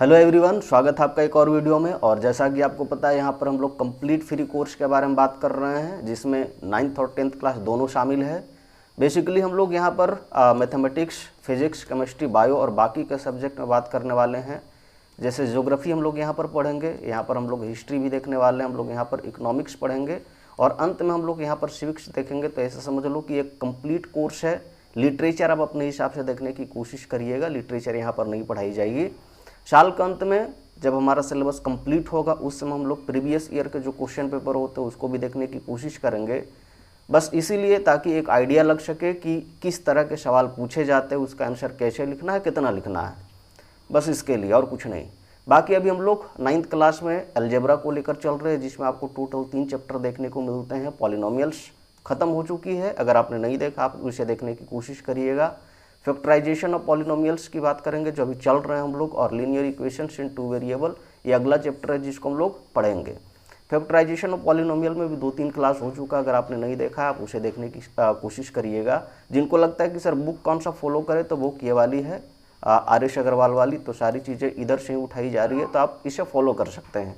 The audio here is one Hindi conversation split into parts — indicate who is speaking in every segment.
Speaker 1: हेलो एवरीवन, स्वागत है आपका एक और वीडियो में। और जैसा कि आपको पता है, यहाँ पर हम लोग कंप्लीट फ्री कोर्स के बारे में बात कर रहे हैं, जिसमें 9th और 10th क्लास दोनों शामिल है। बेसिकली हम लोग यहाँ पर मैथमेटिक्स, फिजिक्स, केमिस्ट्री, बायो और बाकी के सब्जेक्ट में बात करने वाले हैं। जैसे ज्योग्राफी हम लोग यहाँ पर पढ़ेंगे, यहाँ पर हम लोग हिस्ट्री भी देखने वाले हैं, हम लोग यहाँ पर इकोनॉमिक्स पढ़ेंगे और अंत में हम लोग यहाँ पर सिविक्स देखेंगे। तो ऐसा समझ लो कि एक कंप्लीट कोर्स है। लिटरेचर आप अपने हिसाब से देखने की कोशिश करिएगा, लिटरेचर यहाँ पर नहीं पढ़ाई जाएगी। साल के अंत में जब हमारा सिलेबस कंप्लीट होगा, उस समय हम लोग प्रीवियस ईयर के जो क्वेश्चन पेपर होते हैं उसको भी देखने की कोशिश करेंगे। बस इसीलिए ताकि एक आइडिया लग सके कि किस तरह के सवाल पूछे जाते हैं, उसका आंसर कैसे लिखना है, कितना लिखना है, बस इसके लिए और कुछ नहीं। बाकी अभी हम लोग 9th क्लास में अलजेब्रा को लेकर चल रहे हैं, जिसमें आपको टोटल 3 चैप्टर देखने को मिलते हैं। पॉलिनोमियल्स खत्म हो चुकी है, अगर आपने नहीं देखा आप उसे देखने की कोशिश करिएगा। फैक्टराइजेशन ऑफ पॉलिनोमियल्स की बात करेंगे जो अभी चल रहे हैं हम लोग, और लीनियर इक्वेशंस इन 2 वेरिएबल, ये अगला चैप्टर है जिसको हम लोग पढ़ेंगे। फैक्टराइजेशन ऑफ पॉलिनोमियल में भी 2-3 क्लास हो चुका, अगर आपने नहीं देखा आप उसे देखने की कोशिश करिएगा। जिनको लगता है कि सर बुक कौन सा फॉलो करें, तो बुक ये वाली है, आर.एस. अग्रवाल वाली। तो सारी चीज़ें इधर से ही उठाई जा रही है, तो आप इसे फॉलो कर सकते हैं।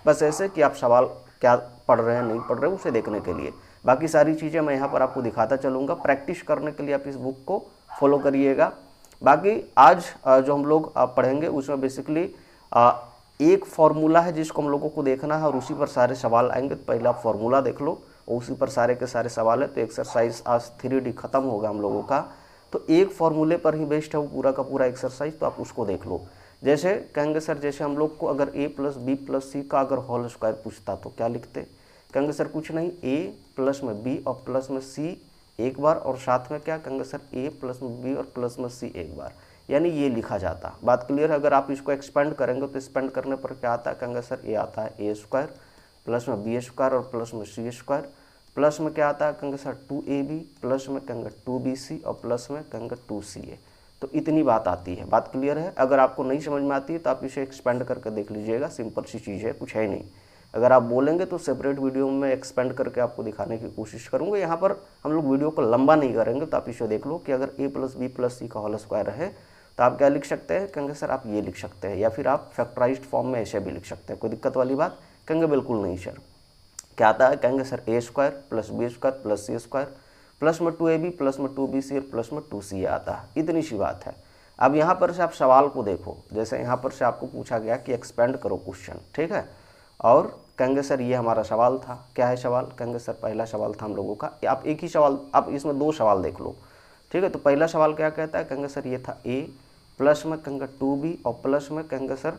Speaker 1: बस ऐसे कि आप सवाल क्या पढ़ रहे हैं, नहीं पढ़ रहे, उसे देखने के लिए। बाकी सारी चीज़ें मैं यहाँ पर आपको दिखाता चलूँगा। प्रैक्टिस करने के लिए आप इस बुक को फॉलो करिएगा। बाकी आज जो हम लोग पढ़ेंगे उसमें बेसिकली एक फार्मूला है जिसको हम लोगों को देखना है और उसी पर सारे सवाल आएंगे। तो पहले आप फार्मूला देख लो और उसी पर सारे के सारे सवाल है। तो एक्सरसाइज आज 3D खत्म होगा हम लोगों का, तो एक फार्मूले पर ही बेस्ड है वो पूरा का पूरा एक्सरसाइज, तो आप उसको देख लो। जैसे कहेंगे सर, जैसे हम लोग को अगर a + b + c का अगर होल स्क्वायर पूछता तो क्या लिखते? कहेंगे सर कुछ नहीं, a प्लस में b और प्लस में c एक बार, और साथ में क्या कहेंगे सर, a प्लस में b और प्लस में c एक बार, यानी ये लिखा जाता। बात क्लियर है? अगर आप इसको एक्सपेंड करेंगे तो एक्सपेंड करने पर क्या आता है? कहेंगे सर ये आता है a स्क्वायर प्लस में b स्क्वायर और प्लस में c स्क्वायर, प्लस में क्या आता है? कहेंगे सर 2ab प्लस में कहेंगे 2bc और प्लस में कहेंगे 2ca। तो इतनी बात आती है। बात क्लियर है? अगर आपको नहीं समझ में आती है तो आप इसे एक्सपेंड करके देख लीजिएगा, सिंपल सी चीज़ है, कुछ है नहीं। अगर आप बोलेंगे तो सेपरेट वीडियो में एक्सपेंड करके आपको दिखाने की कोशिश करूँगा। यहाँ पर हम लोग वीडियो को लंबा नहीं करेंगे, तो आप इसे देख लो कि अगर a + b + c का होल स्क्वायर है तो आप क्या लिख सकते हैं? कहेंगे सर आप ये लिख सकते हैं, या फिर आप फैक्टराइज्ड फॉर्म में ऐसे भी लिख सकते हैं। कोई दिक्कत वाली बात? कहेंगे बिल्कुल नहीं सर। क्या आता है? कहेंगे sir a square plus b square plus c square plus में 2ab प्लस में 2bc और प्लस में 2ca आता है। इतनी सी बात है। अब यहाँ पर से आप सवाल को देखो, जैसे यहाँ पर से आपको पूछा गया कि एक्सपेंड करो क्वेश्चन, ठीक है। और कहेंगे सर ये हमारा सवाल था। क्या है सवाल? कहेंगे सर पहला सवाल था हम लोगों का, आप एक ही सवाल, आप इसमें 2 सवाल देख लो, ठीक है। तो पहला सवाल क्या कहता है? कहेंगे सर ये था a प्लस में कहेंगे 2b और प्लस में कहेंगे सर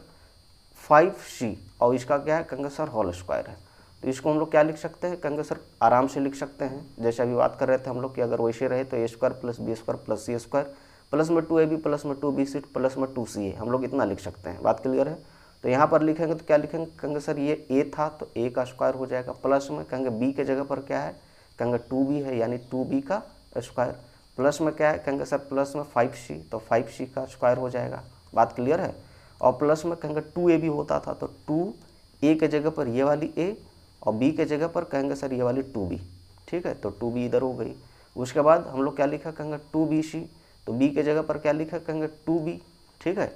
Speaker 1: 5c, और इसका क्या है? कहेंगे सर होल स्क्वायर है। तो इसको हम लोग क्या लिख सकते हैं? कहेंगे सर आराम से लिख सकते हैं, जैसे अभी बात कर रहे थे हम लोग कि अगर वैसे रहे तो a square plus b square plus c square plus में 2ab प्लस में 2bc प्लस में 2ca, हम लोग इतना लिख सकते हैं। बात क्लियर है? तो यहाँ पर लिखेंगे तो क्या लिखेंगे? कहेंगे सर ये a था तो a का स्क्वायर हो जाएगा, प्लस में कहेंगे b के जगह पर क्या है? कहेंगे 2b है, यानी 2b का स्क्वायर, प्लस में क्या है? कहेंगे सर प्लस में 5c, तो 5c का स्क्वायर हो जाएगा। बात क्लियर है? और प्लस में कहेंगे 2ab होता था तो 2a के जगह पर ये वाली a और b के जगह पर कहेंगे सर ये वाली 2b, ठीक है। तो 2b इधर हो गई। उसके बाद हम लोग क्या लिखा? कहेंगे 2bc, तो b के जगह पर क्या लिखा? कहेंगे 2b, ठीक है।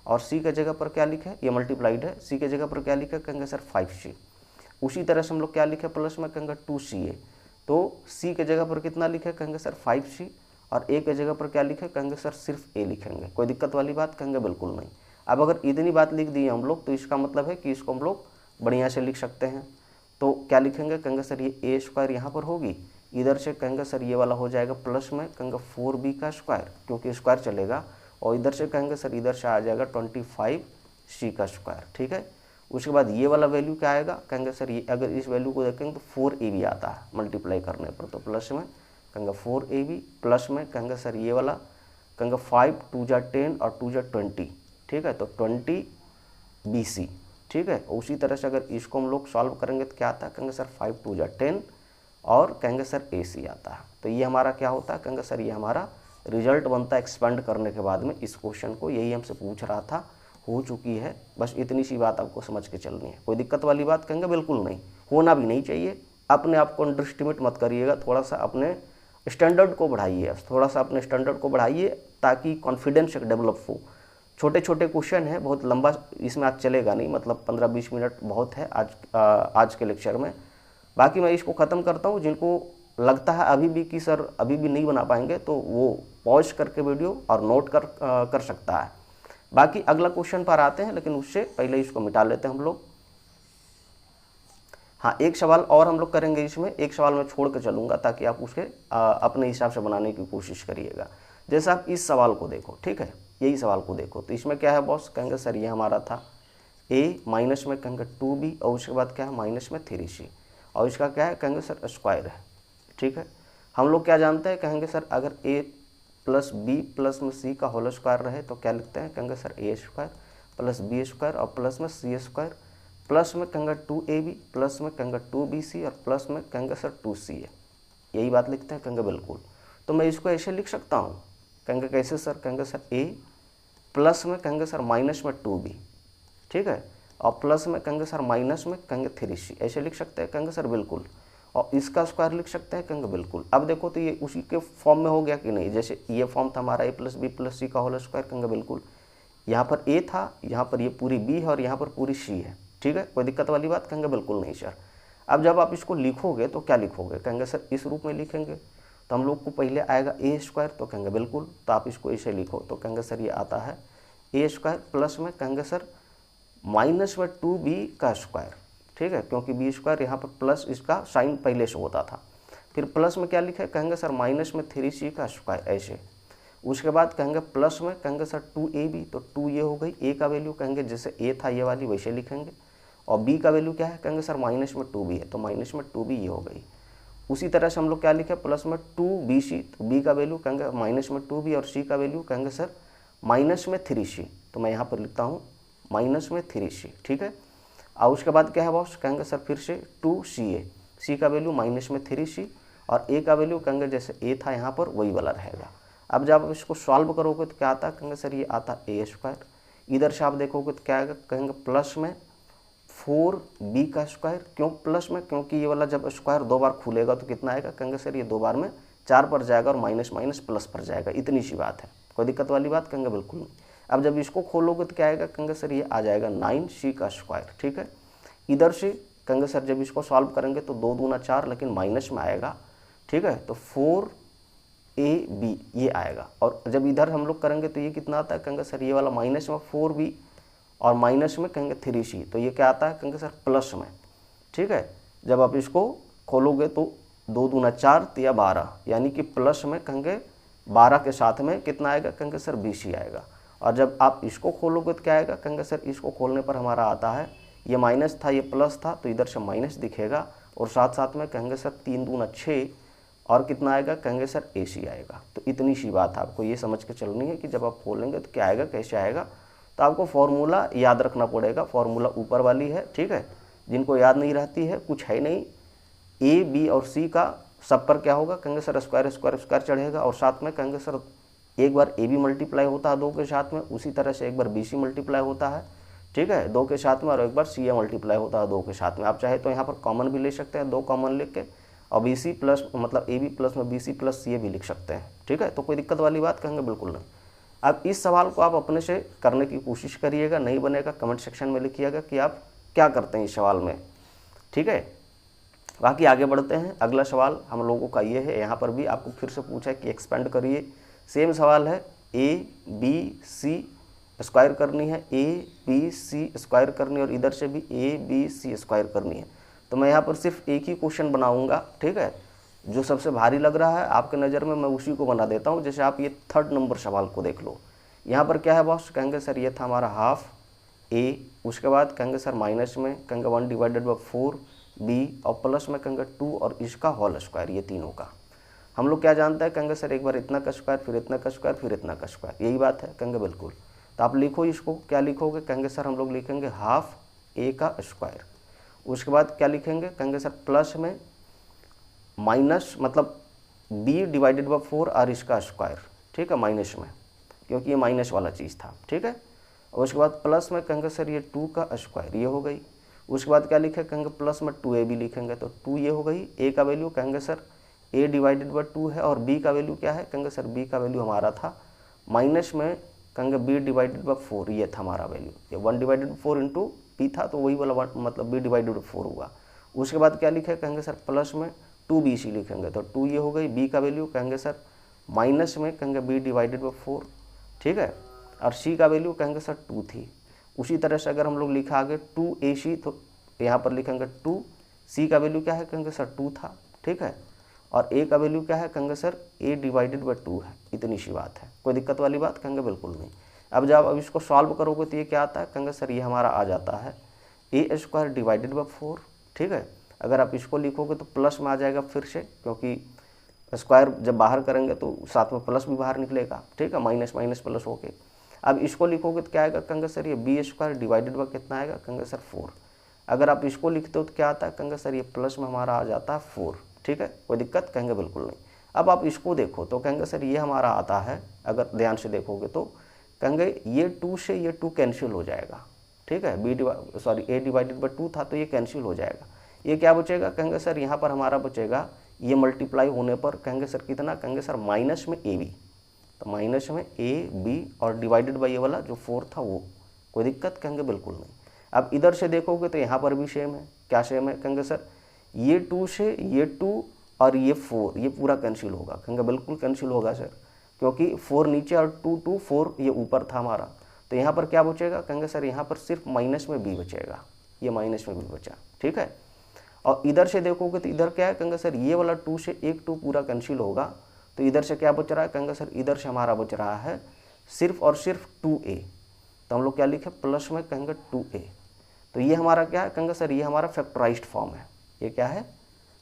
Speaker 1: और c के जगह पर क्या लिखा है? ये मल्टीप्लाइड है। c के जगह पर क्या लिखा? कहेंगे सर 5c। उसी तरह से हम लोग क्या लिखे? प्लस में कहेंगे 2ca, तो c के जगह पर कितना लिखे? कहेंगे सर 5c, और a के जगह पर क्या लिखे? कहेंगे सर सिर्फ a लिखेंगे। कोई दिक्कत वाली बात? कहेंगे बिल्कुल नहीं। अब अगर इतनी बात लिख दी हम लोग तो इसका मतलब है कि इसको हम लोग बढ़िया से लिख सकते हैं। तो क्या लिखेंगे? कहेंगे सर ये a स्क्वायर यहाँ पर होगी, इधर से कहेंगे सर ये वाला हो जाएगा प्लस में कहेंगे 4b का स्क्वायर, क्योंकि स्क्वायर चलेगा, और इधर से कहेंगे सर इधर से आ जाएगा 25c का स्क्वायर, ठीक है। उसके बाद ये वाला वैल्यू क्या आएगा? कहेंगे सर ये अगर इस वैल्यू को देखेंगे तो 4ab आता है मल्टीप्लाई करने पर, तो प्लस में कहेंगे 4ab प्लस में कहेंगे सर ये वाला कहेंगे 5 2 जा 10 और 2 जा 20, ठीक है। तो 20bc, ठीक है। उसी तरह से अगर इसको हम लोग सॉल्व करेंगे तो क्या आता है? कहेंगे सर 5 2 जा 10 और कहेंगे सर ac आता है। तो ये हमारा क्या होता है? कहेंगे सर ये हमारा रिजल्ट बनता है एक्सपेंड करने के बाद में। इस क्वेश्चन को यही हमसे पूछ रहा था, हो चुकी है। बस इतनी सी बात आपको समझ के चलनी है। कोई दिक्कत वाली बात? कहेंगे बिल्कुल नहीं, होना भी नहीं चाहिए। अपने आप को अंडर एस्टिमेट मत करिएगा, थोड़ा सा अपने स्टैंडर्ड को बढ़ाइए, थोड़ा सा अपने स्टैंडर्ड को बढ़ाइए ताकि कॉन्फिडेंस डेवलप हो। छोटे छोटे क्वेश्चन है, बहुत लंबा इसमें आज चलेगा नहीं, मतलब 15-20 मिनट बहुत है आज के लेक्चर में। बाकी मैं इसको ख़त्म करता हूँ। जिनको लगता है अभी भी कि सर अभी भी नहीं बना पाएंगे तो वो पॉज करके वीडियो और नोट कर सकता है। बाकी अगला क्वेश्चन पर आते हैं, लेकिन उससे पहले इसको मिटा लेते हैं हम लोग। हाँ, एक सवाल और हम लोग करेंगे इसमें, एक सवाल मैं छोड़ के चलूँगा ताकि आप उसके अपने हिसाब से बनाने की कोशिश करिएगा। जैसे आप इस सवाल को देखो, ठीक है, यही सवाल को देखो, तो इसमें क्या है बॉस, कहेंगे सर ये हमारा था a माइनस में कहेंगे 2b और उसके बाद क्या है माइनस में 3c और इसका क्या है कहेंगे सर स्क्वायर है। ठीक है, हम लोग क्या जानते हैं, कहेंगे सर अगर a प्लस बी प्लस में c का होल स्क्वायर रहे तो क्या लिखते हैं, कहेंगे sir a square plus B square और प्लस में c स्क्वायर, प्लस में कहेंगे 2ab प्लस में कहेंगे 2bc और प्लस में कहेंगे सर 2c है। यही बात लिखते हैं, कहेंगे बिल्कुल। तो मैं इसको ऐसे लिख सकता हूँ, कहेंगे कैसे सर, कहेंगे सर a प्लस में कहेंगे सर माइनस में 2b, ठीक है, और प्लस में कहेंगे सर माइनस में कहेंगे 3c, ऐसे लिख सकते हैं, कहेंगे सर बिल्कुल। और इसका स्क्वायर लिख सकते हैं, कहेंगे बिल्कुल। अब देखो तो ये उसी के फॉर्म में हो गया कि नहीं, जैसे ये फॉर्म था हमारा a प्लस बी प्लस सी का होल स्क्वायर, कहेंगे बिल्कुल। यहाँ पर a था, यहाँ पर ये पूरी b है और यहाँ पर पूरी c है। ठीक है, कोई दिक्कत वाली बात, कहेंगे बिल्कुल नहीं सर। अब जब आप इसको लिखोगे तो क्या लिखोगे, कहेंगे सर इस रूप में लिखेंगे, तो हम लोग को पहले आएगा a स्क्वायर, तो कहेंगे बिल्कुल, तो आप इसको ऐसे लिखो, तो कहेंगे सर ये आता है a स्क्वायर प्लस में कहेंगे सर माइनस में 2b का स्क्वायर। ठीक है, क्योंकि b स्क्वायर यहाँ पर प्लस इसका साइन पहले से होता था। फिर प्लस में क्या लिखे, कहेंगे सर माइनस में 3c का स्क्वायर, ऐसे। उसके बाद कहेंगे प्लस में कहेंगे सर 2ab, तो 2 ये हो गई, a का वैल्यू कहेंगे जैसे a था ये वाली वैसे लिखेंगे, और b का वैल्यू क्या है, कहेंगे सर माइनस में 2b है, तो माइनस में 2b ये हो गई। उसी तरह से हम लोग क्या लिखे, प्लस में 2bc, तो b का वैल्यू कहेंगे माइनस में 2b और c का वैल्यू कहेंगे सर माइनस में 3c, तो मैं यहाँ पर लिखता हूँ माइनस में 3c। ठीक है, और उसके बाद क्या है बॉस, कहेंगे सर फिर से 2ca, c का वैल्यू माइनस में 3c और a का वैल्यू कहेंगे जैसे a था यहाँ पर वही वाला रहेगा। अब जब आप इसको सॉल्व करोगे तो क्या आता है, कहेंगे सर ये आता a स्क्वायर। इधर से आप देखोगे तो क्या आएगा, कहेंगे प्लस में 4b का स्क्वायर। क्यों प्लस में, क्योंकि ये वाला जब स्क्वायर 2 बार खुलेगा तो कितना आएगा, कहेंगे सर ये 2 बार में 4 पर जाएगा और माइनस माइनस प्लस पर जाएगा, इतनी सी बात है, कोई दिक्कत वाली बात, कहेंगे बिल्कुल नहीं। अब जब इसको खोलोगे तो क्या आएगा, कहेंगे सर ये आ जाएगा 9c का स्क्वायर। ठीक है, इधर से कहेंगे सर जब इसको सॉल्व करेंगे तो 2 दूना 4 लेकिन माइनस में आएगा। ठीक है, तो 4ab ये आएगा, और जब इधर हम लोग करेंगे तो ये कितना आता है, कहेंगे सर ये वाला माइनस में 4b और माइनस में कहेंगे 3c, तो ये क्या आता है, कहेंगे सर प्लस में। ठीक है, जब आप इसको खोलोगे तो 2 दूना 4 या 12, यानी कि प्लस में कहेंगे 12 के साथ में कितना आएगा, कहेंगे सर 20 आएगा। और जब आप इसको खोलोगे तो क्या आएगा, कहेंगे सर इसको खोलने पर हमारा आता है, ये माइनस था ये प्लस था, तो इधर से माइनस दिखेगा और साथ साथ में कहेंगे सर 3 दूना 6 और कितना आएगा, कहेंगे सर ac आएगा। तो इतनी सी बात है, आपको ये समझ के चलनी है कि जब आप खोलेंगे तो क्या आएगा कैसे आएगा। तो आपको फॉर्मूला याद रखना पड़ेगा, फॉर्मूला ऊपर वाली है। ठीक है, जिनको याद नहीं रहती है कुछ है नहीं, a b और c का सब पर क्या होगा, कहेंगे सर स्क्वायर स्क्वायर स्क्वायर चढ़ेगा, और साथ में कहेंगे सर एक बार a भी मल्टीप्लाई होता है 2 के साथ में, उसी तरह से एक बार bc मल्टीप्लाई होता है। ठीक है, 2 के साथ में, और एक बार ca मल्टीप्लाई होता है 2 के साथ में। आप चाहे तो यहाँ पर कॉमन भी ले सकते हैं, 2 कॉमन लिख के, और bc प्लस मतलब ab प्लस में bc प्लस ca भी लिख सकते हैं। ठीक है, तो कोई दिक्कत वाली बात, कहेंगे बिल्कुल नहीं। अब इस सवाल को आप अपने से करने की कोशिश करिएगा, नहीं बनेगा कमेंट सेक्शन में लिखिएगा कि आप क्या करते हैं इस सवाल में। ठीक है, बाकी आगे बढ़ते हैं। अगला सवाल हम लोगों का ये है, यहाँ पर भी आपको फिर से पूछा है कि एक्सपेंड करिए। सेम सवाल है, a b c स्क्वायर करनी है, a b c स्क्वायर करनी है, और इधर से भी a b c स्क्वायर करनी है। तो मैं यहाँ पर सिर्फ एक ही क्वेश्चन बनाऊँगा। ठीक है, जो सबसे भारी लग रहा है आपके नज़र में मैं उसी को बना देता हूँ। जैसे आप ये 3rd नंबर सवाल को देख लो, यहाँ पर क्या है बॉस, कहेंगे सर ये था हमारा हाफ a, उसके बाद कहेंगे सर माइनस में कहेंगे 1 डिवाइडेड बाई 4b और प्लस में कहेंगे 2 और इसका होल स्क्वायर, ये तीनों का। हम लोग क्या जानते हैं, कहेंगे सर एक बार इतना का स्क्वायर फिर इतना का स्क्वायर फिर इतना का स्क्वायर, यही बात है, कहेंगे बिल्कुल। तो आप लिखो इसको, क्या लिखोगे, कहेंगे सर हम लोग लिखेंगे हाफ a का स्क्वायर। उसके बाद क्या लिखेंगे, कहेंगे सर प्लस में माइनस मतलब b डिवाइडेड बाई 4 और इसका स्क्वायर। ठीक है, माइनस में, क्योंकि ये माइनस वाला चीज़ था। ठीक है, और उसके बाद प्लस में कहेंगे सर ये 2 का स्क्वायर, ये हो गई। उसके बाद क्या लिखे, कहेंगे प्लस में 2ab लिखेंगे, तो 2 ये हो गई। a का वैल्यू कहेंगे सर a डिवाइडेड बाई 2 है, और b का वैल्यू क्या है, कहेंगे सर b का वैल्यू हमारा था माइनस में कहेंगे b डिवाइडेड बाई 4, ये था हमारा वैल्यू। ये 1 डिवाइडेड 4 इंटू पी था, तो वही वाला मतलब b डिवाइडेड बाई 4 हुआ। उसके बाद क्या लिखे, कहेंगे सर प्लस में 2bc लिखेंगे, तो 2 ये हो गई, b का वैल्यू कहेंगे सर माइनस में कहेंगे b डिवाइडेड बाई 4, ठीक है। और c का वैल्यू कहेंगे सर 2 थी। उसी तरह से अगर हम लोग लिखा आगे 2ac, तो यहाँ पर लिखेंगे 2, c का वैल्यू क्या है, कहेंगे सर 2 था, ठीक है। और a का वैल्यू क्या है, कहेंगे सर a डिवाइडेड बाई 2 है। इतनी सी बात है, कोई दिक्कत वाली बात, कहेंगे बिल्कुल नहीं। अब जब अब इसको सॉल्व करोगे तो ये क्या आता है, कहेंगे सर ये हमारा आ जाता है a² डिवाइडेड बाई 4, ठीक है। अगर आप इसको लिखोगे तो प्लस में आ जाएगा फिर से, क्योंकि स्क्वायर जब बाहर करेंगे तो साथ में प्लस भी बाहर निकलेगा, ठीक है, माइनस माइनस प्लस होके। अब इसको लिखोगे तो क्या आएगा, कहेंगे सर ये b² डिवाइडेड बाई कितना आएगा, कहेंगे सर 4। अगर आप इसको लिखते हो तो क्या आता है, कहेंगे सर ये प्लस में हमारा आ जाता है 4, ठीक है, कोई दिक्कत, कहेंगे बिल्कुल नहीं। अब आप इसको देखो तो कहेंगे सर ये हमारा आता है, अगर ध्यान से देखोगे तो कहेंगे ये 2 से ये 2 कैंसिल हो जाएगा, ठीक है। a डिवाइडेड बाई 2 था तो ये कैंसिल हो जाएगा। ये क्या बचेगा, कहेंगे सर यहाँ पर हमारा बचेगा, ये मल्टीप्लाई होने पर कहेंगे सर कितना, कहेंगे सर माइनस में ab, तो माइनस में ab और डिवाइडेड बाई ये वाला जो 4 था वो, कोई दिक्कत, कहेंगे बिल्कुल नहीं। अब इधर से देखोगे तो यहाँ पर भी सेम है, क्या सेम है, कहेंगे सर ये 2 से ये 2 और ये 4 ये पूरा कैंसिल होगा, कहेंगे बिल्कुल कैंसिल होगा सर, क्योंकि 4 नीचे और 2 4 ये ऊपर था हमारा। तो यहाँ पर क्या बचेगा, कहेंगे सर यहाँ पर सिर्फ माइनस में b बचेगा, ये माइनस में b बचा, ठीक है। और इधर से देखोगे तो इधर क्या है, कहेंगे सर ये वाला 2 से एक 2 पूरा कैंसिल होगा, तो इधर से क्या बच रहा है, कहेंगे सर इधर से हमारा बच रहा है सिर्फ और सिर्फ 2a, तो हम लोग क्या लिखे प्लस में कहेंगे 2a। तो ये हमारा क्या है, कहेंगे सर ये हमारा फैक्टराइज्ड फॉर्म है, ये क्या है,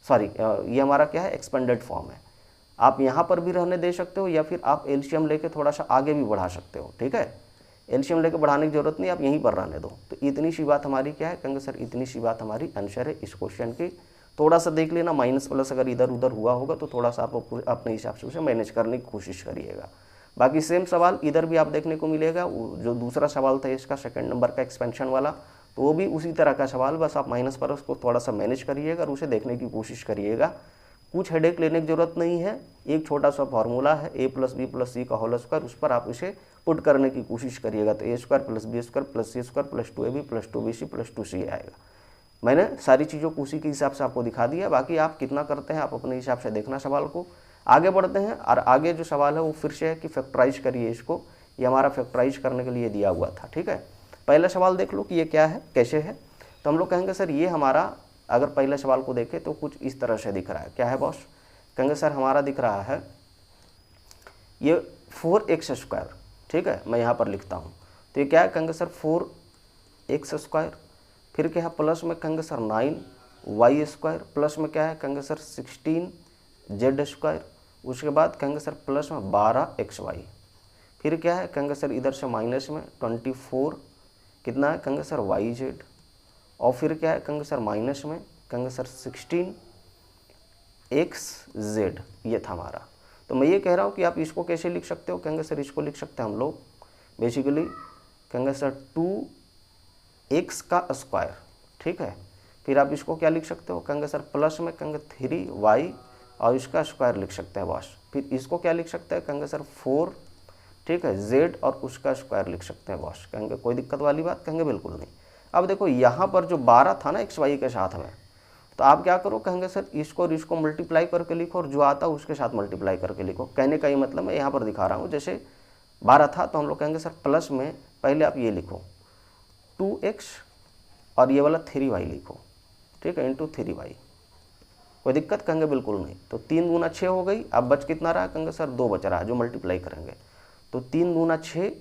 Speaker 1: सॉरी ये हमारा क्या है, एक्सपेंडेड फॉर्म है। आप यहाँ पर भी रहने दे सकते हो या फिर आप एलसीएम लेके थोड़ा सा आगे भी बढ़ा सकते हो, ठीक है। एलसीएम लेके बढ़ाने की जरूरत नहीं, आप यहीं पर रहने दो। तो इतनी सी बात हमारी क्या है, कहेंगे सर इतनी सी बात हमारी आंसर है इस क्वेश्चन की। थोड़ा सा देख लेना, माइनस प्लस अगर इधर उधर हुआ होगा तो थोड़ा सा आप अपने हिसाब से उसे मैनेज करने की कोशिश करिएगा। बाकी सेम सवाल इधर भी आप देखने को मिलेगा, जो दूसरा सवाल था इसका सेकंड नंबर का एक्सपेंशन वाला, तो वो भी उसी तरह का सवाल, बस आप माइनस पर उसको थोड़ा सा मैनेज करिएगा और उसे देखने की कोशिश करिएगा। कुछ हेडेक लेने की जरूरत नहीं है, एक छोटा सा फार्मूला है a + b + c का होल स्क्वायर, उस पर आप इसे पुट करने की कोशिश करिएगा, तो a² + b² + c² + 2ab + 2bc + 2c आएगा। मैंने सारी चीज़ों को उसी के हिसाब से आपको दिखा दिया, बाकी आप कितना करते हैं आप अपने हिसाब से देखना सवाल को। आगे बढ़ते हैं, और आगे जो सवाल है वो फिर से है कि फैक्टराइज करिए इसको, ये हमारा फैक्टराइज करने के लिए दिया हुआ था, ठीक है। पहला सवाल देख लो कि ये क्या है, कैसे है। तो हम लोग कहेंगे सर ये हमारा, अगर पहले सवाल को देखें तो कुछ इस तरह से दिख रहा है, क्या है बॉस, कहेंगे सर हमारा दिख रहा है ये 4x², ठीक है, मैं यहाँ पर लिखता हूँ। तो ये क्या है, कहेंगे सर 4x², फिर क्या है प्लस में कहेंगे सर 9y², प्लस में क्या है, कहेंगे सर 16z², उसके बाद कहेंगे सर प्लस में 12xy, फिर क्या है, कहेंगे सर इधर से माइनस में 24 कितना है, कहेंगे सर yz, और फिर क्या है, कहेंगे सर माइनस में कहेंगे सर 16xz, ये था हमारा। तो मैं ये कह रहा हूँ कि आप इसको कैसे लिख सकते हो, कहेंगे सर इसको लिख सकते हैं हम लोग बेसिकली, कहेंगे सर 2x², ठीक है। फिर आप इसको क्या लिख सकते हो, कहेंगे सर प्लस में कहेंगे 3y और इसका स्क्वायर लिख सकते हैं बॉस। फिर इसको क्या लिख सकते हैं, कहेंगे सर 4, ठीक है, z और उसका स्क्वायर लिख सकते हैं बॉस, कहेंगे कोई दिक्कत वाली बात, कहेंगे बिल्कुल नहीं। अब देखो यहाँ पर जो 12 था ना xy के साथ में, तो आप क्या करो, कहेंगे सर इसको और इसको मल्टीप्लाई करके लिखो और जो आता है उसके साथ मल्टीप्लाई करके लिखो। कहने का ये मतलब मैं यहाँ पर दिखा रहा हूँ, जैसे 12 था तो हम लोग कहेंगे सर प्लस में पहले आप ये लिखो 2x और ये वाला 3y लिखो, ठीक है, इंटू 3y, कोई दिक्कत, कहेंगे बिल्कुल नहीं। तो 3 दूना 6 हो गई, अब बच कितना रहा, कहेंगे सर 2 बच रहा है जो मल्टीप्लाई करेंगे, तो 3 दूना 6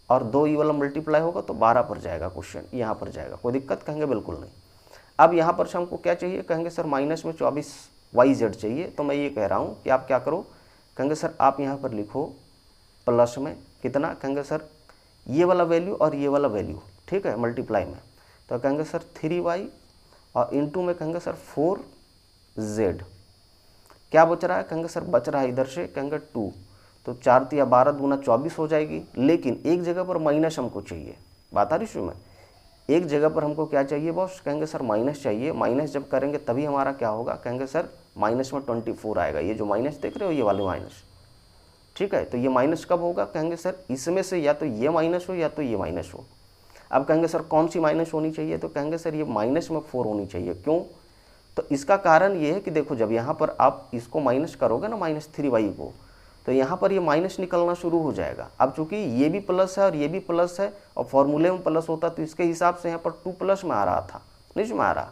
Speaker 1: और 2 ये वाला मल्टीप्लाई होगा तो 12 पर जाएगा क्वेश्चन, यहाँ पर जाएगा, कोई दिक्कत, कहेंगे बिल्कुल नहीं। अब यहाँ पर से हमको क्या चाहिए, कहेंगे सर माइनस में 24yz चाहिए। तो मैं ये कह रहा हूँ कि आप क्या करो, कहेंगे सर आप यहाँ पर लिखो प्लस में कितना, कहेंगे सर ये वाला वैल्यू और ये वाला वैल्यू, ठीक है, मल्टीप्लाई में, तो कहेंगे सर 3y और इंटू में कहेंगे सर 4z, क्या बच रहा है, कहेंगे सर बच रहा है इधर से कहेंगे 2, तो 4 तिया 12 दूना 24 हो जाएगी। लेकिन एक जगह पर माइनस हमको चाहिए, बात आ रही इसमें, एक जगह पर हमको क्या चाहिए बॉस, कहेंगे सर माइनस चाहिए। माइनस जब करेंगे तभी हमारा क्या होगा, कहेंगे सर माइनस में 24 आएगा। ये जो माइनस देख रहे हो ये वाले माइनस, ठीक है। तो ये माइनस कब होगा, कहेंगे सर इसमें से या तो ये माइनस हो या तो ये माइनस हो। अब कहेंगे सर कौन सी माइनस होनी चाहिए, तो कहेंगे सर ये माइनस में 4 होनी चाहिए। क्यों, तो इसका कारण ये है कि देखो जब यहाँ पर आप इसको माइनस करोगे ना -3y को, तो यहाँ पर ये माइनस निकलना शुरू हो जाएगा। अब चूंकि ये भी प्लस है और ये भी प्लस है और फॉर्मूले में प्लस होता तो इसके हिसाब से यहाँ पर 2 प्लस में आ रहा था, नहीं में आ रहा।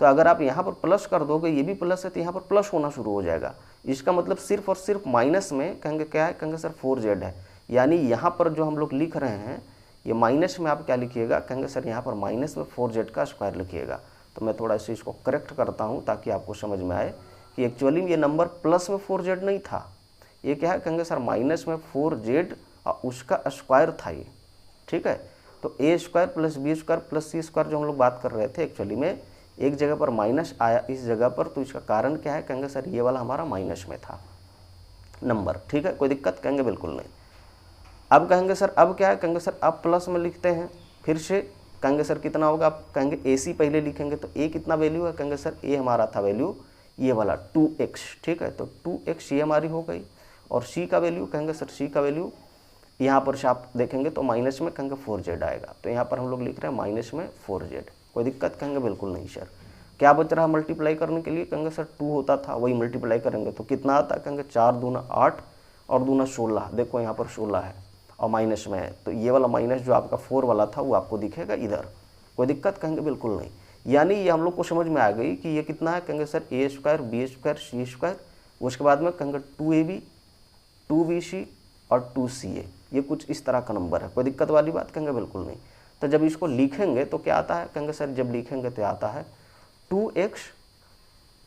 Speaker 1: तो अगर आप यहाँ पर प्लस कर दोगे, ये भी प्लस है तो यहाँ पर प्लस होना शुरू हो जाएगा। इसका मतलब सिर्फ और सिर्फ माइनस में कहेंगे क्या है, कहेंगे सर 4z है। यानी यहाँ पर जो हम लोग लिख रहे हैं ये माइनस में आप क्या लिखिएगा, कहेंगे सर यहाँ पर माइनस में 4z का स्क्वायर लिखिएगा। तो मैं थोड़ा सा इसको करेक्ट करता हूँ ताकि आपको समझ में आए कि एक्चुअली में ये नंबर प्लस में 4z नहीं था, ये क्या है, कहेंगे सर माइनस में 4z और उसका स्क्वायर था ये, ठीक है। तो a² + b² + c² जो हम लोग बात कर रहे थे, एक्चुअली में एक जगह पर माइनस आया इस जगह पर, तो इसका कारण क्या है, कहेंगे सर ये वाला हमारा माइनस में था नंबर, ठीक है, कोई दिक्कत, कहेंगे बिल्कुल नहीं। अब कहेंगे सर अब क्या है, कहेंगे सर अब प्लस में लिखते हैं फिर से, कहेंगे सर कितना होगा, आप कहेंगे AC पहले लिखेंगे तो a कितना वैल्यू है, कहेंगे सर a हमारा था वैल्यू ये वाला 2x, ठीक है। तो 2x ये हमारी हो गई और c का वैल्यू, कहेंगे सर c का वैल्यू यहाँ पर से आप देखेंगे तो माइनस में कहेंगे 4z आएगा। तो यहाँ पर हम लोग लिख रहे हैं माइनस में 4z, कोई दिक्कत, कहेंगे बिल्कुल नहीं सर। क्या बच रहा है मल्टीप्लाई करने के लिए, कहेंगे सर 2 होता था, वही मल्टीप्लाई करेंगे तो कितना आता है, कहेंगे 4 दूना 8 और दूना 16, देखो यहाँ पर 16 है और माइनस में है, तो ये वाला माइनस जो आपका 4 वाला था वो आपको दिखेगा इधर, कोई दिक्कत, कहेंगे बिल्कुल नहीं। यानी ये हम लोग को समझ में आ गई कि ये कितना है, कहेंगे सर a² b² c², उसके बाद में कहेंगे 2ab 2bc और 2ca, ये कुछ इस तरह का नंबर है, कोई दिक्कत वाली बात, कहेंगे बिल्कुल नहीं। तो जब इसको लिखेंगे तो क्या आता है, कहेंगे सर जब लिखेंगे तो आता है 2x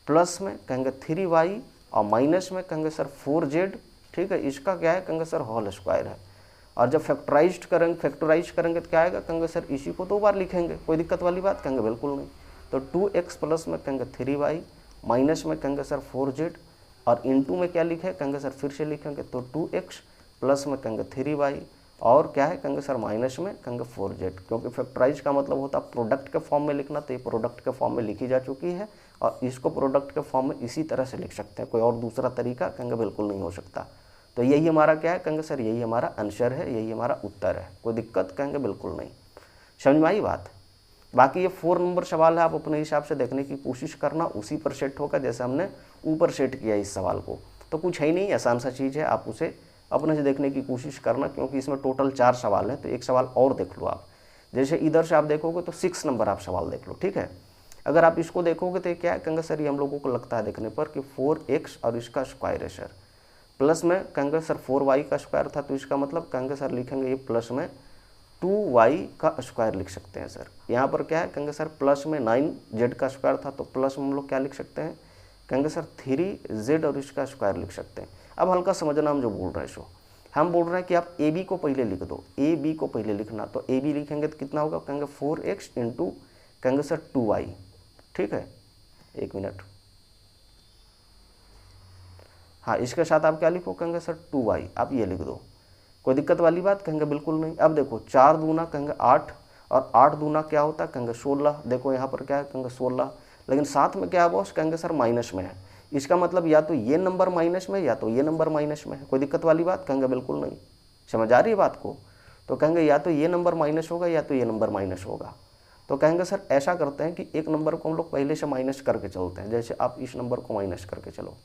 Speaker 1: प्लस में कहेंगे 3y और माइनस में कहेंगे सर 4z, ठीक है। इसका क्या है, कहेंगे सर होल स्क्वायर है। और जब फैक्टराइज करेंगे तो क्या आएगा, कहेंगे सर इसी को 2 बार लिखेंगे, कोई दिक्कत वाली बात, कहेंगे बिल्कुल नहीं। तो 2x प्लस में कहेंगे 3y माइनस में कहेंगे सर 4z और इनटू में क्या लिखे, कहेंगे सर फिर से लिखेंगे तो 2x प्लस में कहेंगे 3y और क्या है, कहेंगे सर माइनस में कहेंगे 4z, क्योंकि फैक्टराइज का मतलब होता है प्रोडक्ट के फॉर्म में लिखना, तो ये प्रोडक्ट के फॉर्म में लिखी जा चुकी है और इसको प्रोडक्ट के फॉर्म में इसी तरह से लिख सकते हैं, कोई और दूसरा तरीका कहेंगे बिल्कुल नहीं हो सकता। तो यही हमारा क्या है, कहेंगे सर यही हमारा आंसर है, यही हमारा उत्तर है, कोई दिक्कत, कहेंगे बिल्कुल नहीं। समझ में आई बात। बाकी ये 4 नंबर सवाल है, आप अपने हिसाब से देखने की कोशिश करना, उसी पर सेट होगा जैसे हमने ऊपर सेट किया इस सवाल को। तो कुछ है ही नहीं, आसान सा चीज़ है, आप उसे अपने से देखने की कोशिश करना, क्योंकि इसमें टोटल 4 सवाल हैं, तो एक सवाल और देख लो आप। जैसे इधर से आप देखोगे तो 6 नंबर आप सवाल देख लो, ठीक है। अगर आप इसको देखोगे तो क्या है, कहेंगे सर ये हम लोगों को लगता है देखने पर कि 4x और इसका स्क्वायर है सर, प्लस में कहेंगे सर 4y का स्क्वायर था, तो इसका मतलब कहेंगे सर लिखेंगे ये प्लस में 2y का स्क्वायर लिख सकते हैं सर। यहाँ पर क्या है, कहेंगे सर प्लस में 9z का स्क्वायर था, तो प्लस में हम लोग क्या लिख सकते हैं, कहेंगे सर 3z और इसका स्क्वायर लिख सकते हैं। अब हल्का समझना हम जो बोल रहे हैं, सो हम बोल रहे हैं कि आप AB को पहले लिख दो, AB को पहले लिखना, तो AB लिखेंगे तो कितना होगा, कहेंगे 4x इंटू कहेंगे सर 2y, ठीक है। 1 मिनट, हाँ इसके साथ आप क्या लिखो, कहेंगे सर 2y, आप ये लिख दो, कोई दिक्कत वाली बात, कहेंगे बिल्कुल नहीं। अब देखो 4 दूना कहेंगे 8 और 8 दूना क्या होता है, कहेंगे 16, देखो यहाँ पर क्या है, कहेंगे 16, लेकिन साथ में क्या है बॉस, कहेंगे सर माइनस में है, इसका मतलब या तो ये नंबर माइनस में या तो ये नंबर माइनस में है, कोई दिक्कत वाली बात, कहेंगे बिल्कुल नहीं। समझ आ रही है बात को। तो कहेंगे या तो ये नंबर माइनस होगा या तो ये नंबर माइनस होगा। तो कहेंगे सर ऐसा करते हैं कि एक नंबर को हम लोग पहले से माइनस करके चलते हैं, जैसे आप इस नंबर को माइनस करके चलो,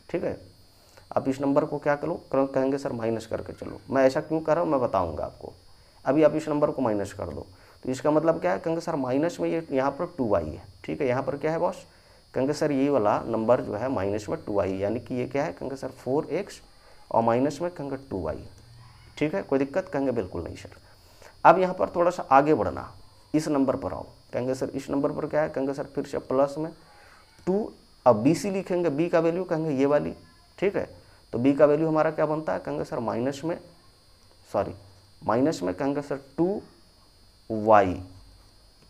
Speaker 1: ठीक है। आप इस नंबर को क्या करो, कहेंगे सर माइनस करके चलो। मैं ऐसा क्यों कर रहा हूँ मैं बताऊँगा आपको। अभी आप इस नंबर को माइनस कर दो, तो इसका मतलब क्या है, कहेंगे सर माइनस में ये यहाँ पर 2y है, ठीक है। यहाँ पर क्या है बॉस, कहेंगे सर ये वाला नंबर जो है माइनस में 2y, यानी कि ये क्या है, कहेंगे सर 4x और माइनस में कहेंगे 2y, ठीक है, कोई दिक्कत, कहेंगे बिल्कुल नहीं सर। अब यहाँ पर थोड़ा सा आगे बढ़ना, इस नंबर पर आओ, कहेंगे सर इस नंबर पर क्या है, कहेंगे सर फिर से प्लस में 2, अब BC लिखेंगे, B का वैल्यू कहेंगे ये वाली, ठीक है। तो B का वैल्यू हमारा क्या बनता है, कहेंगे सर माइनस में कहेंगे सर 2y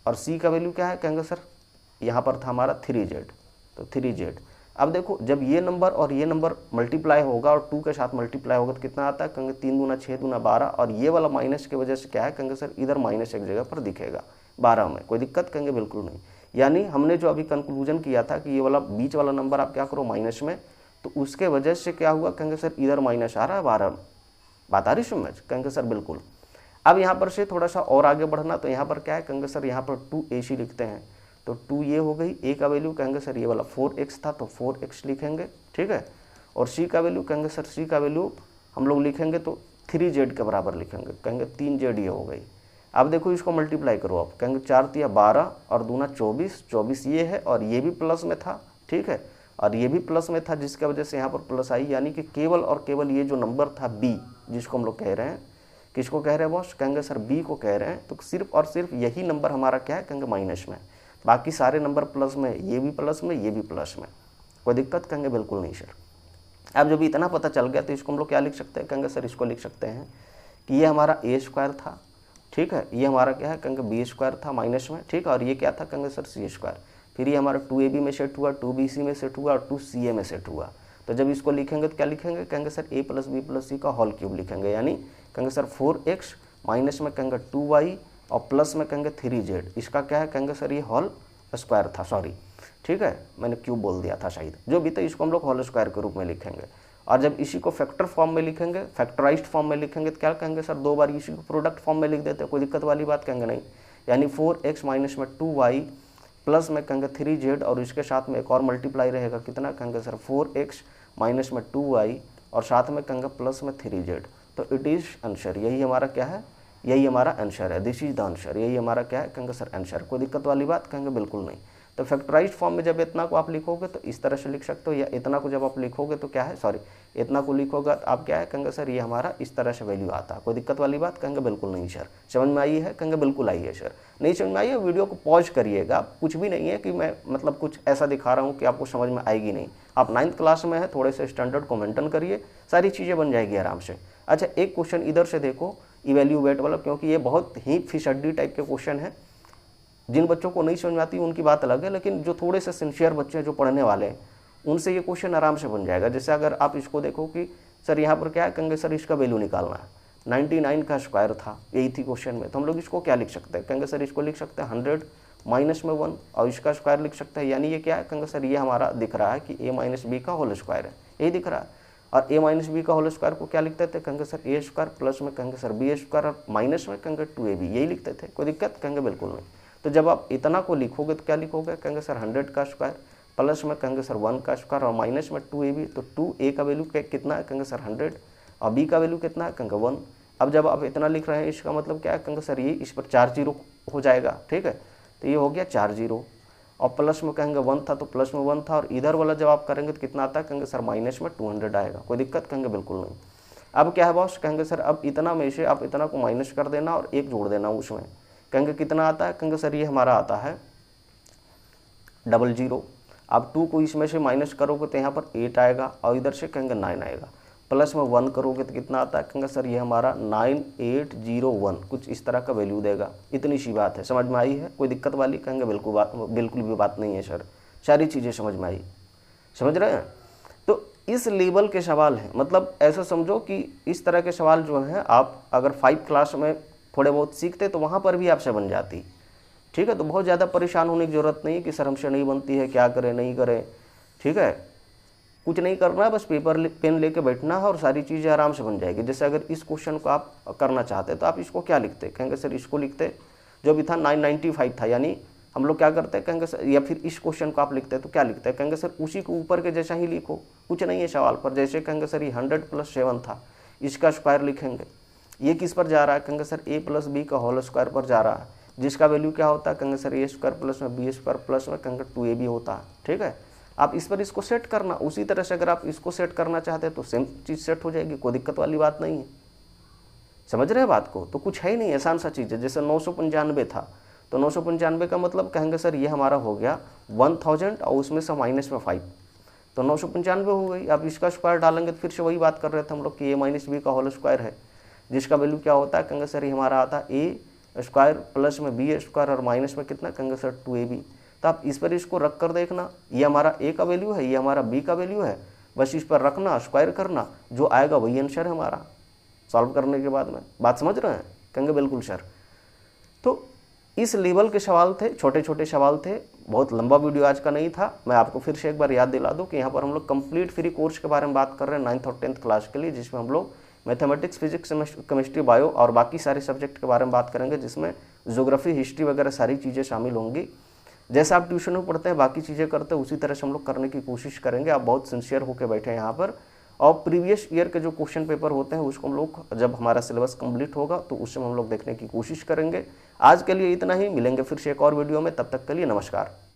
Speaker 1: और C का वैल्यू क्या है, कहेंगे सर यहाँ पर था हमारा 3z, तो 3z। अब देखो जब ये नंबर और ये नंबर मल्टीप्लाई होगा और 2 के साथ मल्टीप्लाई होगा तो कितना आता है, कहेंगे 3 दूना 6 दूना 12, और ये वाला माइनस की वजह से क्या है, कहेंगे सर इधर माइनस एक जगह पर दिखेगा 12 में, कोई दिक्कत, कहेंगे बिल्कुल नहीं। यानी हमने जो अभी कंक्लूजन किया था कि ये वाला बीच वाला नंबर आप क्या करो माइनस में तो उसके वजह से क्या हुआ, कहेंगे सर इधर माइनस आ रहा है 12, बात आ रही समझ, कहेंगे सर बिल्कुल। अब यहाँ पर से थोड़ा सा और आगे बढ़ना, तो यहाँ पर क्या है, कहेंगे सर यहाँ पर 2ac लिखते हैं, तो 2 ये हो गई, a का वैल्यू कहेंगे सर ये वाला 4x था तो 4x लिखेंगे, ठीक है। और c का वैल्यू कहेंगे सर, c का वैल्यू हम लोग लिखेंगे तो 3z के बराबर लिखेंगे, कहेंगे 3z ये हो गई। अब देखो इसको मल्टीप्लाई करो, आप कहेंगे 4 तिया 12 और दूना 24, 24 ये है और ये भी प्लस में था, ठीक है, और ये भी प्लस में था, जिसकी वजह से यहाँ पर प्लस आई, यानी कि केवल और केवल ये जो नंबर था b, जिसको हम लोग कह रहे हैं, किसको कह रहे हैं बॉस, कहेंगे सर b को कह रहे हैं, तो सिर्फ और सिर्फ यही नंबर हमारा क्या है, कहेंगे माइनस में, बाकी सारे नंबर प्लस में, ये भी प्लस में, ये भी प्लस में, कोई दिक्कत, कहेंगे बिल्कुल नहीं सर। अब जब इतना पता चल गया तो इसको हम लोग क्या लिख सकते हैं, कहेंगे सर इसको लिख सकते हैं कि ये हमारा a² था, ठीक है, ये हमारा क्या है, कहेंगे b² था माइनस में, ठीक है, और ये क्या था, कहेंगे सर c², फिर ये हमारा 2ab में सेट हुआ, 2bc में सेट हुआ और 2ca में सेट हुआ। तो जब इसको लिखेंगे तो क्या लिखेंगे, कहेंगे सर a + b + c का होल क्यूब लिखेंगे, यानी कहेंगे सर 4x माइनस में कहेंगे 2y और प्लस में कहेंगे 3z, इसका क्या है, कहेंगे सर ये होल स्क्वायर था, सॉरी, ठीक है, मैंने क्यूब बोल दिया था शायद, जो भी था इसको हम लोग होल स्क्वायर के रूप में लिखेंगे। और जब इसी को फैक्टर फॉर्म में लिखेंगे, फैक्टराइज्ड फॉर्म में लिखेंगे तो क्या कहेंगे सर, 2 बार इसी को प्रोडक्ट फॉर्म में लिख देते हैं, कोई दिक्कत वाली बात, कहेंगे नहीं, यानी 4x माइनस में 2y प्लस में कहेंगे 3z और इसके साथ में एक और मल्टीप्लाई रहेगा, कितना, कहेंगे सर 4x माइनस में 2y और साथ में कहेंगे प्लस में 3z, तो इट इज़ आंसर, यही हमारा क्या है, यही हमारा आंसर है, दिस इज द आंसर, यही हमारा क्या है, कहेंगे सर आंसर, कोई दिक्कत वाली बात, कहेंगे बिल्कुल नहीं। तो फैक्टराइज्ड फॉर्म में जब इतना को आप लिखोगे तो इस तरह से लिख सकते हो, या इतना को जब आप लिखोगे तो क्या है, सॉरी, इतना को लिखोगे तो आप क्या है, कहेंगे सर ये हमारा इस तरह से वैल्यू आता है, कोई दिक्कत वाली बात, कहेंगे बिल्कुल नहीं सर। समझ में आई है, कहेंगे बिल्कुल आई है सर। नहीं समझ में आई है, वीडियो को पॉज करिएगा, कुछ भी नहीं है कि मैं मतलब कुछ ऐसा दिखा रहा हूँ कि आपको समझ में आएगी नहीं, आप 9th क्लास में है, थोड़े से स्टैंडर्ड को मेंटेन करिए, सारी चीज़ें बन जाएगी आराम से। अच्छा, एक क्वेश्चन इधर से देखो, इवैल्यूएट वाला, क्योंकि ये बहुत ही फिशड्डी टाइप के क्वेश्चन है, जिन बच्चों को नहीं समझ में आती उनकी बात अलग है, लेकिन जो थोड़े से सिंसियर बच्चे हैं जो पढ़ने वाले हैं उनसे ये क्वेश्चन आराम से बन जाएगा। जैसे अगर आप इसको देखो कि सर यहाँ पर क्या है, कहेंगे सर इसका वैल्यू निकालना है, 99 का स्क्वायर था, यही थी क्वेश्चन में, तो हम लोग इसको क्या लिख सकते हैं, कहेंगे सर इसको लिख सकते हैं 100 माइनस में 1 और इसका स्क्वायर लिख सकते हैं, यानी ये क्या है, कहेंगे सर ये हमारा दिख रहा है कि a - b का होल स्क्वायर है, यही दिख रहा है। और a - b का होल स्क्वायर को क्या लिखते थे, कहेंगे सर a² प्लस में कहेंगे सर b² और माइनस में कहेंगे 2ab, यही लिखते थे, कोई दिक्कत, कहेंगे बिल्कुल नहीं। तो जब आप इतना को लिखोगे तो क्या लिखोगे, कहेंगे सर 100 का स्क्वायर प्लस में कहेंगे सर 1 का स्क्वायर और माइनस में 2ab, तो 2a का वैल्यू कितना है, कहेंगे सर 100 और b का वैल्यू कितना है, कहेंगे 1। अब जब आप इतना लिख रहे हैं इसका मतलब क्या है, कहेंगे सर ये इस पर 4 0 हो जाएगा, ठीक है, तो ये हो गया 4 0 और प्लस में कहेंगे 1 था तो प्लस में 1 था, और इधर वाला जब आप करेंगे तो कितना आता है, कहेंगे सर माइनस में 200 आएगा, कोई दिक्कत, कहेंगे बिल्कुल नहीं। अब क्या है बॉस, कहेंगे सर अब इतना में से आप इतना को माइनस कर देना और 1 जोड़ देना उसमें, कहेंगे कितना आता है, कहेंगे सर ये हमारा आता है 00। आप 2 को इसमें से माइनस करोगे तो यहाँ पर 8 आएगा और इधर से कहेंगे 9 आएगा, प्लस में 1 करोगे तो कितना आता है, कहेंगे सर ये हमारा 9801, कुछ इस तरह का वैल्यू देगा। इतनी सी बात है, समझ में आई है, कोई दिक्कत वाली, कहेंगे बिल्कुल भी बात नहीं है सर, सारी चीज़ें समझ में आई, समझ रहे हैं। तो इस लेवल के सवाल हैं, मतलब ऐसा समझो कि इस तरह के सवाल जो हैं आप अगर 5 क्लास में थोड़े बहुत सीखते तो वहाँ पर भी आपसे बन जाती, ठीक है। तो बहुत ज़्यादा परेशान होने की ज़रूरत नहीं कि सर हमसे नहीं बनती है, क्या करें नहीं करें, ठीक है, कुछ नहीं करना है, बस पेपर पेन लेके बैठना है और सारी चीज़ें आराम से बन जाएगी। जैसे अगर इस क्वेश्चन को आप करना चाहते तो आप इसको क्या लिखते, कहेंगे सर इसको लिखते जो भी था 995 था, यानी हम लोग क्या करते हैं, कहेंगे सर, या फिर इस क्वेश्चन को आप लिखते हैं तो क्या लिखते हैं, कहेंगे सर उसी को ऊपर के जैसा ही लिखो, कुछ नहीं है सवाल पर। जैसे कहेंगे सर ये 100 + 7 था, इसका स्क्वायर लिखेंगे, ये किस पर जा रहा है, कहेंगे सर a + b का होल स्क्वायर पर जा रहा है, जिसका वैल्यू क्या होता है, कहेंगे सर a² प्लस में b² प्लस में कहेंगे 2ab होता है, ठीक है। आप इस पर इसको सेट करना, उसी तरह से अगर आप इसको सेट करना चाहते हैं तो सेम चीज़ सेट हो जाएगी, कोई दिक्कत वाली बात नहीं है, समझ रहे हैं बात को। तो कुछ है ही नहीं, आसान सा चीज़ है। जैसे 995 था तो 995 का मतलब कहेंगे सर ये हमारा हो गया 1000 और उसमें से माइनस में 5, तो 995 हो गई। अब इसका स्क्वायर डालेंगे तो फिर से वही बात कर रहे थे हम लोग कि a - b का होल स्क्वायर है, जिसका वैल्यू क्या होता है, कहेंगे सर ये हमारा आता है a² प्लस में b² और माइनस में कितना, कहेंगे सर 2ab। तो आप इस पर इसको रख कर देखना, ये हमारा a का वैल्यू है, ये हमारा b का वैल्यू है, बस इस पर रखना, स्क्वायर करना, जो आएगा वही आंसर है हमारा सॉल्व करने के बाद में। बात समझ रहे हैं, कहेंगे बिल्कुल सर। तो इस लेवल के सवाल थे, छोटे छोटे सवाल थे, बहुत लंबा वीडियो आज का नहीं था। मैं आपको फिर से एक बार याद दिला दूं कि यहाँ पर हम लोग कंप्लीट फ्री कोर्स के बारे में बात कर रहे हैं 9th और 10th क्लास के लिए, जिसमें हम लोग मैथमेटिक्स, फिजिक्स, केमिस्ट्री, बायो और बाकी सारे सब्जेक्ट के बारे में बात करेंगे, जिसमें ज्योग्राफी, हिस्ट्री वगैरह सारी चीज़ें शामिल होंगी। जैसे आप ट्यूशन में पढ़ते हैं, बाकी चीज़ें करते हैं, उसी तरह से हम लोग करने की कोशिश करेंगे। आप बहुत सिंसियर होकर बैठे हैं यहाँ पर। और प्रीवियस ईयर के जो क्वेश्चन पेपर होते हैं उसको हम लोग जब हमारा सिलेबस कंप्लीट होगा तो उससे हम लोग देखने की कोशिश करेंगे। आज के लिए इतना ही, मिलेंगे फिर से एक और वीडियो में, तब तक के लिए नमस्कार।